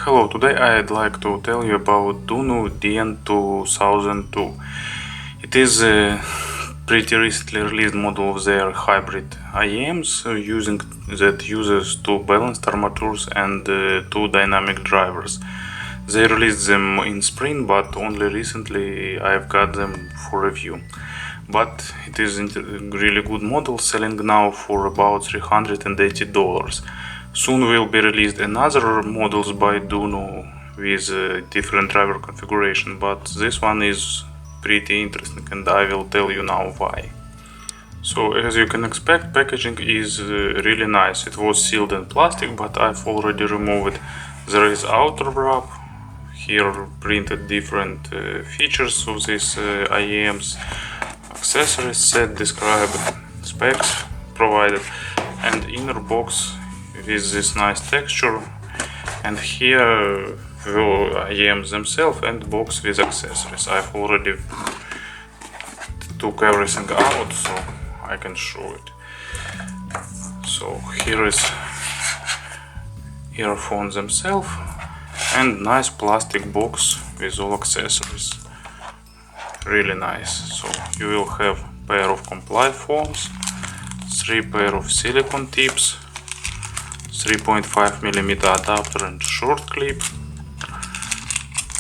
Hello, today I'd like to tell you about Dunu DN-2002. It is a pretty recently released model of their hybrid IEMs that uses two balanced armatures and two dynamic drivers. They released them in spring, but only recently I've got them for review. But it is a really good model, selling now for about $380. Soon will be released another models by Dunu with a different driver configuration, but this one is pretty interesting and I will tell you now why. So as you can expect, packaging is really nice. It was sealed in plastic, but I've already removed it. There is outer wrap, here printed different features of these IEMs, accessories set, described specs provided, and inner box with this nice texture, and here the IEMs themselves and box with accessories. I've already took everything out so I can show it. So here is earphones themselves and nice plastic box with all accessories. Really nice. So you will have pair of comply phones, 3 pair of silicone tips, 3.5mm adapter and short clip,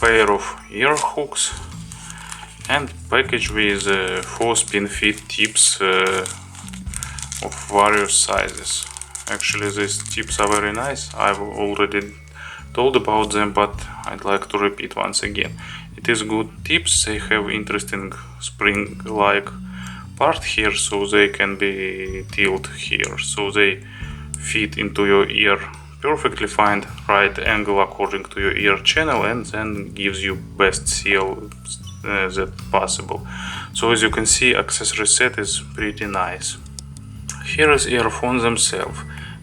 pair of ear hooks, and package with 4 spin fit tips of various sizes. Actually these tips are very nice. I've already told about them, but I'd like to repeat once again. It is good tips. They have interesting spring-like part here, so they can be tilted here, so they fit into your ear perfectly, find right angle according to your ear channel, and then gives you best seal that possible. So as you can see, accessory set is pretty nice. Here is earphones themselves.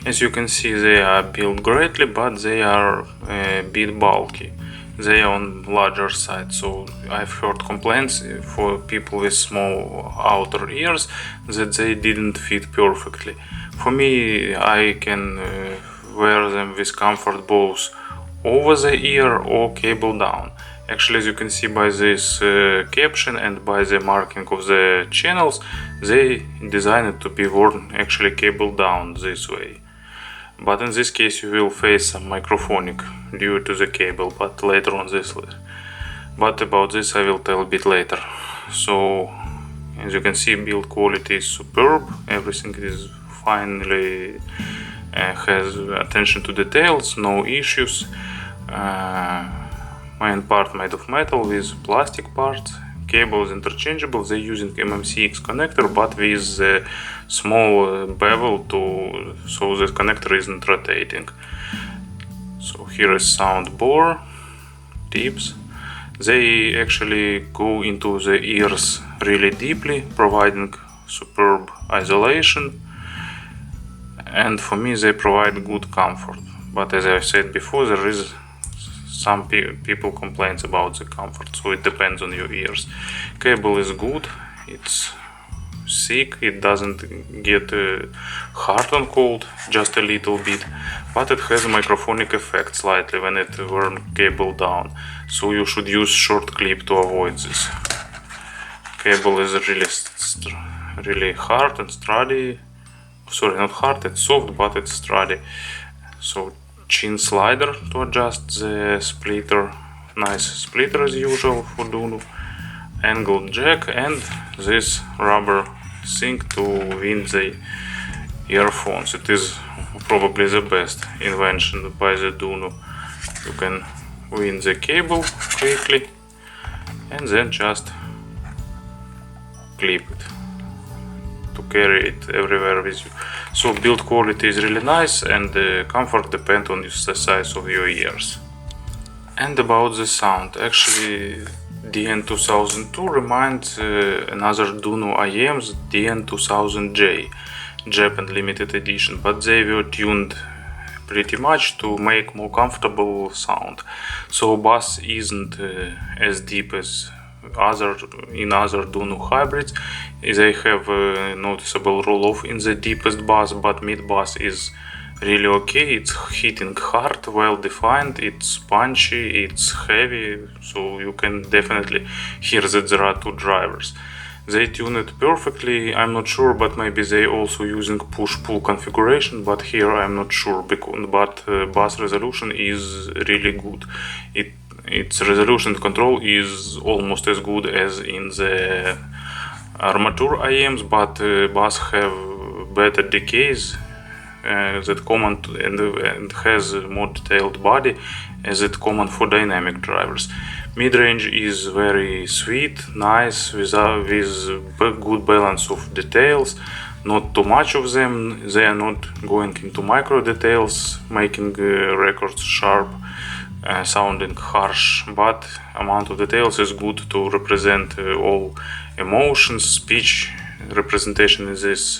As you can see, they are built greatly, but they are a bit bulky. They are on larger side, so I've heard complaints for people with small outer ears that they didn't fit perfectly. For me, I can wear them with comfort both over the ear or cable down. Actually, as you can see by this caption and by the marking of the channels, they designed it to be worn actually cable down this way. But in this case you will face some microphonic due to the cable, but later on this. But about this I will tell a bit later. So as you can see, build quality is superb. Everything is finally has attention to details, no issues. Main part made of metal with plastic part. Cable is interchangeable. They're using MMCX connector, but with a small bevel so the connector isn't rotating. So here is sound bore tips. They actually go into the ears really deeply, providing superb isolation, and for me they provide good comfort. But as I said before, there is some people complain about the comfort, so it depends on your ears. Cable is good, it's thick, it doesn't get hard on cold, just a little bit, but it has a microphonic effect slightly when it worn cable down, so you should use short clip to avoid this. Cable is really hard and sturdy. Sorry, not hard, it's soft, but it's sturdy. So chin slider to adjust the splitter, nice splitter as usual for Dunu, angled jack, and this rubber thing to wind the earphones. It is probably the best invention by the Dunu. You can wind the cable quickly and then just clip it to carry it everywhere with you. So build quality is really nice, and the comfort depends on the size of your ears. And about the sound, actually DN-2002 reminds another Dunu IEMs, DN-2000J, Japan limited edition, but they were tuned pretty much to make more comfortable sound. So bass isn't as deep as other Dunu hybrids. They have a noticeable roll off in the deepest bass, but mid bass is really okay. It's hitting hard, well defined, it's punchy, it's heavy, so you can definitely hear that there are two drivers. They tune it perfectly, I'm not sure, but maybe they also using push-pull configuration, but here I'm not sure, but bass resolution is really good. Its resolution control is almost as good as in the armature IEMs, but bass have better decays that common and has a more detailed body as it common for dynamic drivers. Mid-range is very sweet, nice, with good balance of details, not too much of them. They are not going into micro details, making records sharp, sounding harsh, but amount of details is good to represent all emotions. Speech representation in this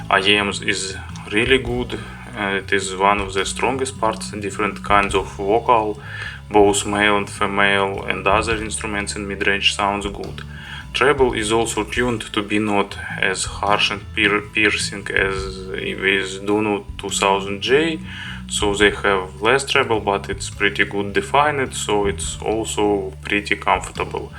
IEMs is really good. It is one of the strongest parts. Different kinds of vocal, both male and female, and other instruments in mid-range sounds good. Treble is also tuned to be not as harsh and piercing as with Dunu 2000J, so they have less treble, but it's pretty good defined, so it's also pretty comfortable.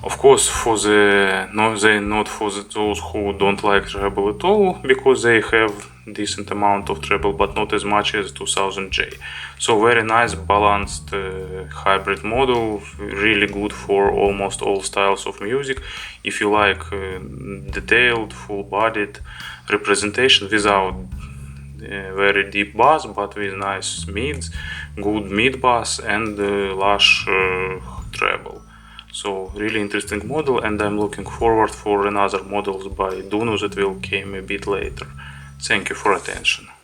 Of course, for the not for those who don't like treble at all, because they have decent amount of treble, but not as much as 2000J. So very nice balanced hybrid model, really good for almost all styles of music. If you like detailed, full-bodied representation without very deep bass, but with nice mids, good mid bass and lush treble. So really interesting model, and I'm looking forward for another models by Dunu that will come a bit later. Thank you for attention.